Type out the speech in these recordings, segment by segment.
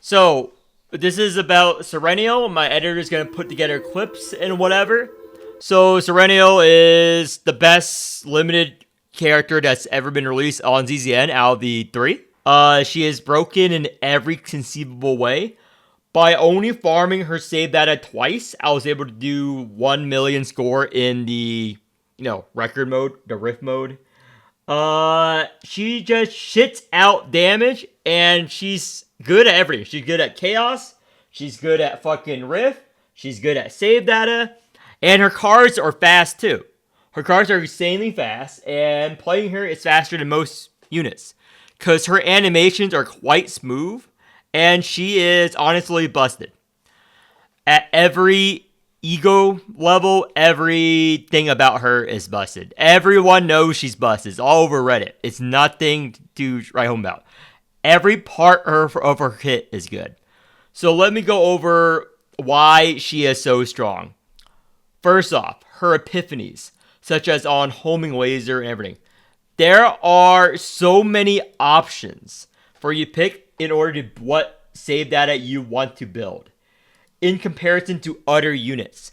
So, this is about Sereniel. My editor is going to put together clips and whatever. So, Sereniel is the best limited character that's ever been released on ZZN out of the three. She is broken in every conceivable way. By only farming her save data twice, I was able to do 1 million score in the, record mode, the rift mode. She just shits out damage, and she's good at everything. She's good at chaos. She's good at fucking rift. She's good at save data, and her cards are fast too. Her cards are insanely fast, and playing her is faster than most units, cause her animations are quite smooth, and she is honestly busted at every ego level. Everything about her is busted. Everyone knows she's busted. It's all over Reddit. It's nothing to write home about. Every part of her kit is good. So let me go over why she is so strong. First off, her epiphanies, such as on homing laser and everything. There are so many options for you to pick in order to what save data you want to build in comparison to other units.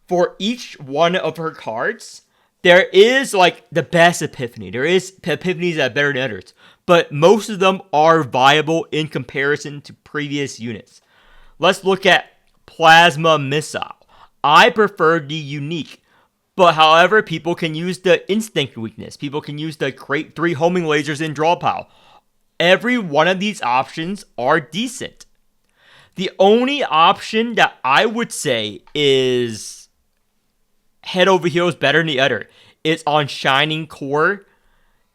For each one of her cards, there is like the best epiphany. There is epiphanies that are better than others, but most of them are viable in comparison to previous units. Let's look at Plasma Missile. I prefer the unique, but however, people can use the instinct weakness. People can use the create 3 homing lasers in draw pile. Every one of these options are decent. The only option that I would say is head over heels better than the other is on Shining Core,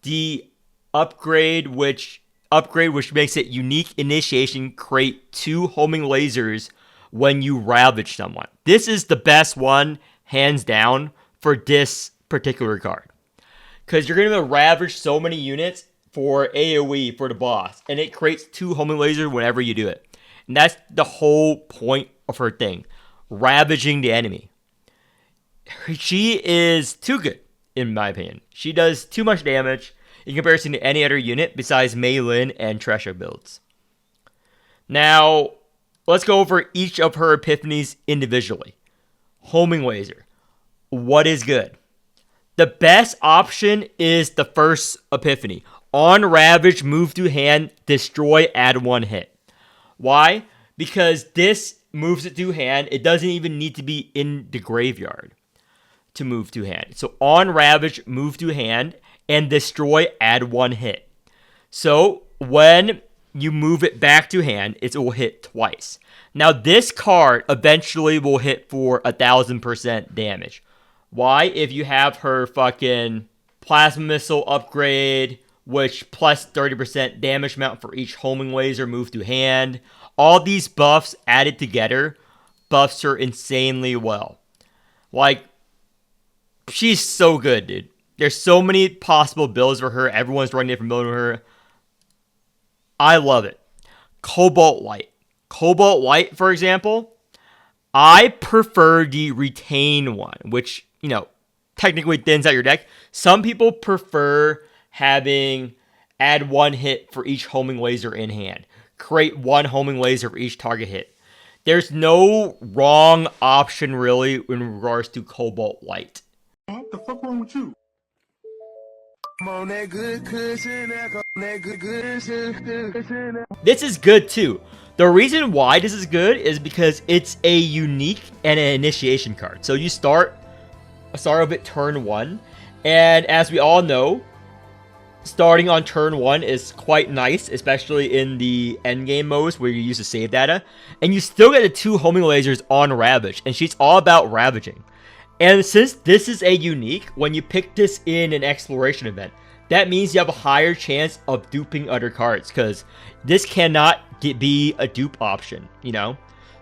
the upgrade which makes it unique initiation, create 2 homing lasers when you ravage someone. This is the best one, hands down, for this particular card. Because you're going to ravage so many units for AoE for the boss, and it creates 2 homing lasers whenever you do it. And that's the whole point of her thing. Ravaging the enemy. She is too good, in my opinion. She does too much damage in comparison to any other unit besides Mei Lin and Tresha builds. Now, let's go over each of her epiphanies individually. Homing laser. What is good? The best option is the first epiphany. On Ravage, move to hand, destroy, add 1 hit. Why? Because this moves it to hand. It doesn't even need to be in the graveyard to move to hand. So on Ravage, move to hand, and destroy, add 1 hit. So when you move it back to hand, it will hit twice. Now this card eventually will hit for 1,000% damage. Why? If you have her fucking plasma missile upgrade, which plus 30% damage amount for each homing laser move to hand. All these buffs added together buffs her insanely well. Like, she's so good, dude. There's so many possible builds for her. Everyone's running different builds for her. I love it. Cobalt Light. Cobalt Light, for example, I prefer the retain one, which, technically thins out your deck. Some people prefer having add 1 hit for each homing laser in hand. Create 1 homing laser for each target hit. There's no wrong option really in regards to Cobalt Light. What the fuck wrong with you? This is good too. The reason why this is good is because it's a unique and an initiation card. So you start of it turn 1, and as we all know, starting on turn 1 is quite nice, especially in the endgame modes where you use the save data. And you still get the 2 homing lasers on Ravage, and she's all about ravaging. And since this is a unique, when you pick this in an exploration event, that means you have a higher chance of duping other cards, because this cannot be a dupe option,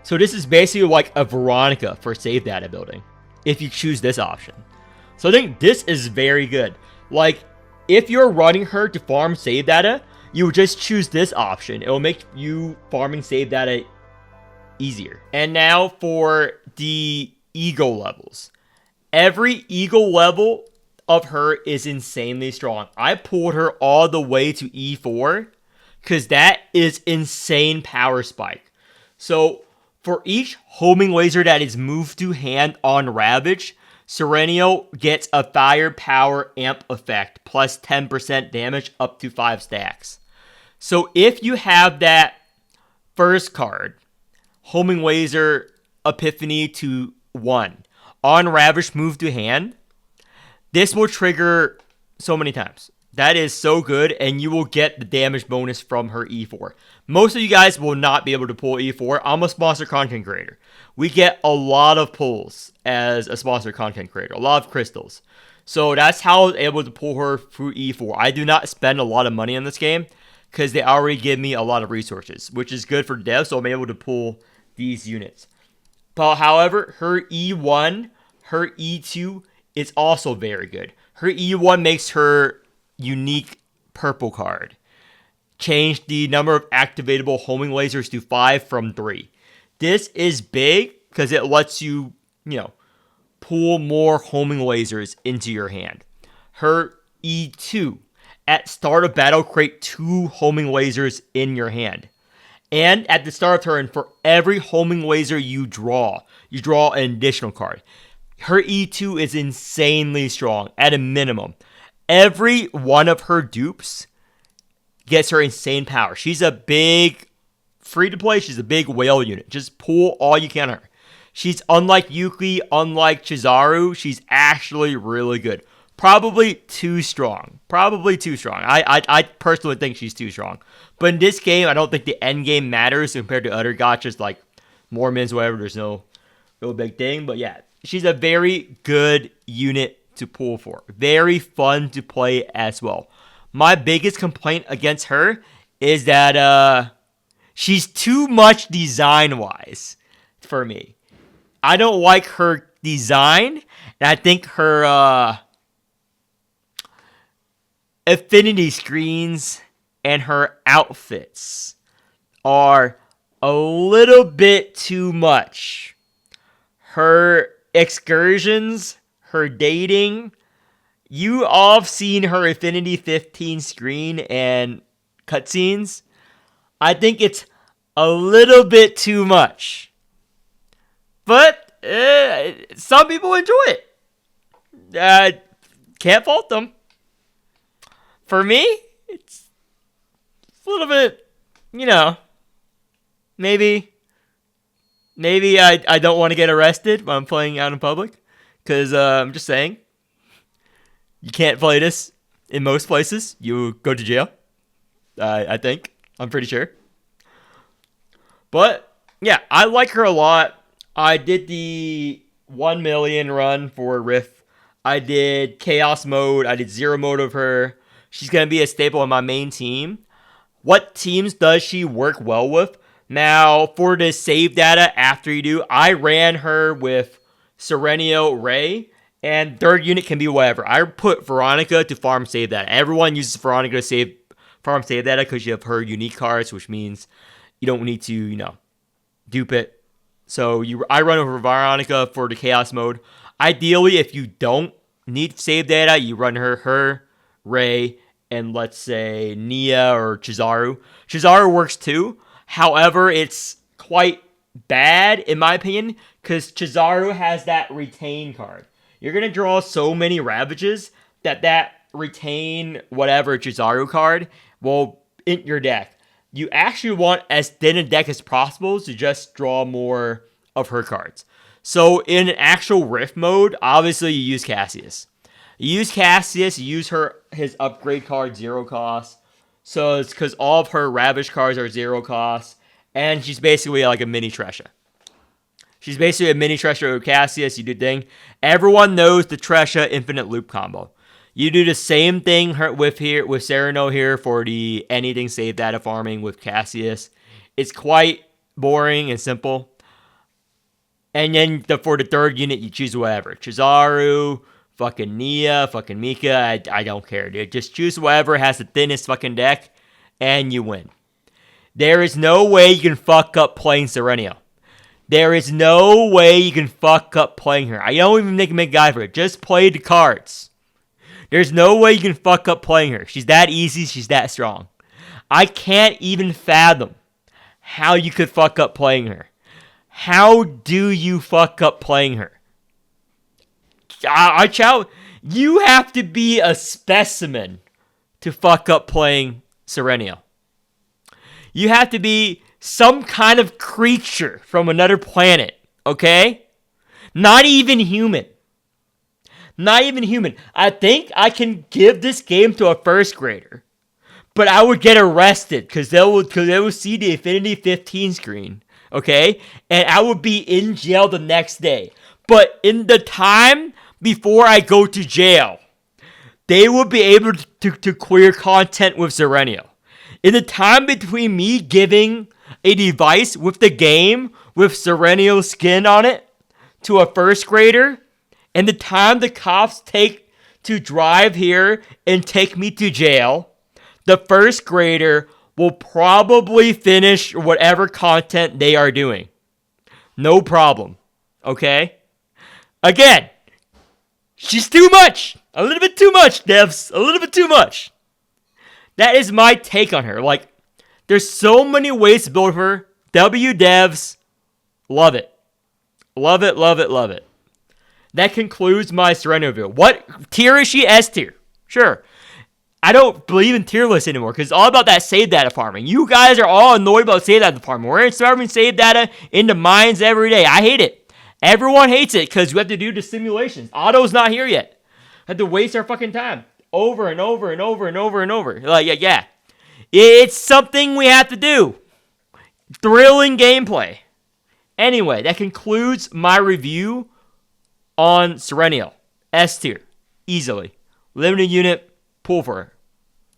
So this is basically like a Veronica for save data building, if you choose this option. So I think this is very good. Like, if you're running her to farm save data, you would just choose this option. It will make you farming save data easier. And now for the ego levels. Every ego level of her is insanely strong. I pulled her all the way to E4 because that is insane power spike. So for each homing laser that is moved to hand on Ravage, Sereniel gets a firepower amp effect plus 10% damage up to 5 stacks. So if you have that first card, homing laser epiphany to 1 on Ravage move to hand, this will trigger so many times. That is so good, and you will get the damage bonus from her E4. Most of you guys will not be able to pull E4. I'm a sponsored content creator. We get a lot of pulls as a sponsored content creator, a lot of crystals. So that's how I was able to pull her through E4. I do not spend a lot of money on this game because they already give me a lot of resources, which is good for devs, so I'm able to pull these units. But however, her E1, her E2 is also very good. Her E1 makes her unique purple card. Change the number of activatable homing lasers to 5 from 3. This is big because it lets you, pull more homing lasers into your hand. Her E2, at start of battle, create 2 homing lasers in your hand. And at the start of turn, for every homing laser you draw an additional card. Her E2 is insanely strong, at a minimum. Every one of her dupes gets her insane power. She's a big, free-to-play, she's a big whale unit. Just pull all you can on her. She's unlike Yuki, unlike Chizaru, she's actually really good. Probably too strong. I personally think she's too strong. But in this game, I don't think the end game matters compared to other gachas like Mormons, whatever. There's no real big thing. But yeah, she's a very good unit to pull for. Very fun to play as well. My biggest complaint against her is that she's too much design-wise for me. I don't like her design, and I think her affinity screens and her outfits are a little bit too much. Her excursions, her dating, you all have seen her Affinity 15 screen and cutscenes. I think it's a little bit too much. But some people enjoy it. Can't fault them. For me, it's a little bit, maybe I don't want to get arrested when I'm playing out in public. Because I'm just saying, you can't play this in most places. You go to jail. I think. I'm pretty sure. But, yeah, I like her a lot. I did the 1 million run for Rift. I did Chaos mode. I did Zero mode of her. She's going to be a staple in my main team. What teams does she work well with? Now, for the save data after you do, I ran her with Sereniel, Ray, and third unit can be whatever. I put Veronica to farm save data. Everyone uses Veronica to farm save data because you have her unique cards, which means you don't need to, dupe it. So I run over Veronica for the Chaos mode. Ideally, if you don't need save data, you run her, Ray, and let's say Nia or Chizaru. Chizaru works too. However, it's quite bad, in my opinion, because Chizaru has that retain card. You're going to draw so many Ravages that retain whatever Chizaru card will int your deck. You actually want as thin a deck as possible to just draw more of her cards. So in an actual Rift mode, obviously you use Cassius. You use his upgrade card, 0 cost. So it's because all of her Ravage cards are 0 cost. And she's basically like a mini Tresha. She's basically a mini Tresha with Cassius. You do thing. Everyone knows the Tresha infinite loop combo. You do the same thing with Sereniel here for the anything save data farming with Cassius. It's quite boring and simple. And then for the third unit, you choose whatever. Chizaru, fucking Nia, fucking Mika. I don't care, dude. Just choose whatever has the thinnest fucking deck, and you win. There is no way you can fuck up playing Sereniel. There is no way you can fuck up playing her. I don't even make a guy for it. Just play the cards. There's no way you can fuck up playing her. She's that easy. She's that strong. I can't even fathom how you could fuck up playing her. How do you fuck up playing her? You have to be a specimen to fuck up playing Sereniel. You have to be some kind of creature from another planet, okay? Not even human. Not even human. I think I can give this game to a first grader, but I would get arrested because they will see the Infinity 15 screen, okay? And I would be in jail the next day. But in the time before I go to jail, they will be able to clear content with Sereniel. In the time between me giving a device with the game with Sereniel skin on it to a first grader, and the time the cops take to drive here and take me to jail, the first grader will probably finish whatever content they are doing. No problem. Okay? Again, she's too much. A little bit too much, devs. A little bit too much. That is my take on her. Like, there's so many ways to build her. W devs, love it. Love it, love it, love it. That concludes my Sereniel review. What tier is she? S tier. Sure. I don't believe in tier lists anymore because it's all about that save data farming. You guys are all annoyed about save data farming. We're farming save data into mines every day. I hate it. Everyone hates it because we have to do the simulations. Auto's not here yet. Have to waste our fucking time over and over and over and over and over. Like, yeah. It's something we have to do. Thrilling gameplay. Anyway, that concludes my review on Sereniel. S tier. Easily. Limited unit. Pull for her.